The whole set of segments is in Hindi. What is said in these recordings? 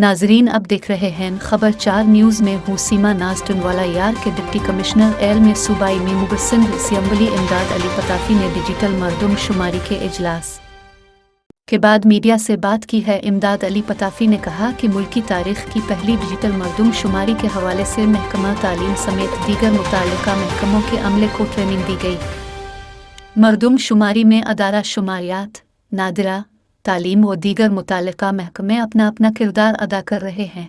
नाजरीन, अब देख रहे हैं खबर 4 न्यूज़ में हूँ सीमा नाज टुनवाला यार के डिप्टी कमिश्नर एल में सूबाई मीमुब सिंध सियम्बली इमदाद अली पताफी ने डिजिटल मरदमशुमारी के इजलास के बाद मीडिया से बात की है। इमदाद अली पताफी ने कहा कि मुल्की तारीख की पहली डिजिटल मरदमशुमारी के हवाले से महकमा तालीम समेत दीगर मुताल्लिका महकमों के अमले को ट्रेनिंग दी गई। मरदमशुमारी में अदारा शुमारियात, नादिरा, तालीम व दीगर मुताल्लिका महकमे अपना अपना किरदार अदा कर रहे हैं।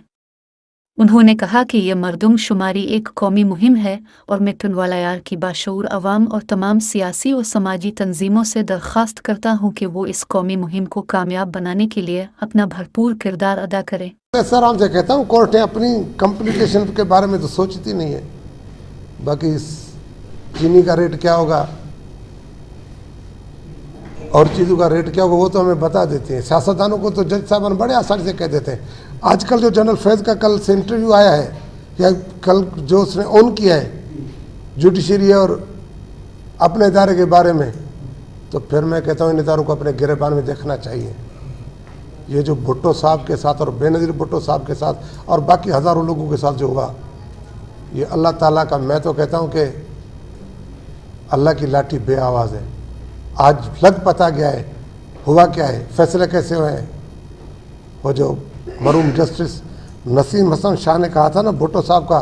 उन्होंने कहा कि यह मरदमशुमारी एक कौमी मुहिम है और मैं टुनवाला की बाशऊर अवाम और तमाम सियासी और समाजी तंजीमों से दरख्वास्त करता हूँ कि वो इस कौमी मुहिम को कामयाब बनाने के लिए अपना भरपूर किरदार अदा करें। सर आपसे कहता हूँ, कोर्टें अपनी कम्प्लीकेशन के बारे में तो सोचती नहीं है। बाकी चीनी का रेट क्या होगा और चीज़ों का रेट क्या होगा वो तो हमें बता देते हैं। सियासतदानों को तो जज साहब बड़े आसानी से कह देते हैं। आजकल जो जनरल फैज़ का कल से इंटरव्यू आया है या कल जो उसने ऑन किया है जुडिशरी और अपने इदारे के बारे में, तो फिर मैं कहता हूँ इन इदारों को अपने गिरबान में देखना चाहिए। ये जो भुट्टो साहब के साथ और बेनज़ीर भुट्टो साहब के साथ और बाकी हज़ारों लोगों के साथ जो हुआ, ये अल्लाह ताला का, मैं तो कहता हूँ कि अल्लाह की लाठी बे आवाज़ है। आज लग पता गया है हुआ क्या है, फैसले कैसे हुए हैं। वो जो मरूम जस्टिस नसीम हसन शाह ने कहा था ना भुट्टो साहब का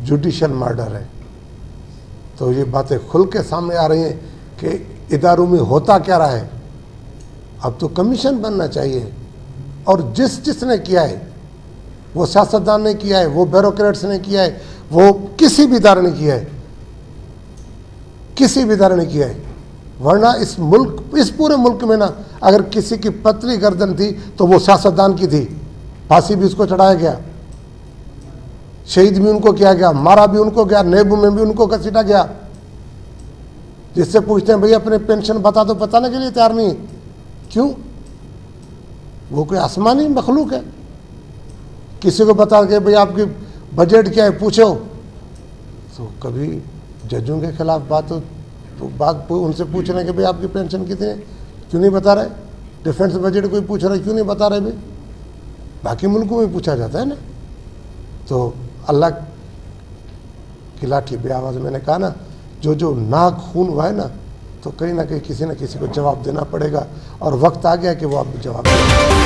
जुडिशल मर्डर है, तो ये बातें खुल के सामने आ रही हैं कि इदारों में होता क्या रहा है। अब तो कमीशन बनना चाहिए और जिसने किया है, वो सियासतदान ने किया है, वो ब्यूरोक्रेट्स ने किया है, वो किसी भी इदारे ने किया है, किसी भी इदारे ने किया है। वरना इस पूरे मुल्क में ना अगर किसी की पतली गर्दन थी तो वो सियासतदान की थी। फांसी भी उसको चढ़ाया गया, शहीद भी उनको किया गया, मारा भी उनको गया, नेबू में भी उनको घसीटा गया। जिससे पूछते हैं भाई अपने पेंशन बता दो, बताने के लिए तैयार नहीं। क्यों? वो कोई आसमानी मखलूक है? किसी को बता के भाई आपकी बजट क्या है पूछो, तो कभी जजों के खिलाफ बात हो तो बात उनसे पूछ रहे हैं कि भाई आपकी पेंशन कितनी है, क्यों नहीं बता रहे। डिफेंस बजट कोई पूछ रहा है, क्यों नहीं बता रहे भाई। बाकी मुल्कों में पूछा जाता है ना। तो अल्लाह की लाठी बे आवाज़, मैंने कहा ना, जो नाक खून हुआ है ना, तो कहीं ना कहीं किसी न किसी को जवाब देना पड़ेगा और वक्त आ गया कि वो आप जवाब दें।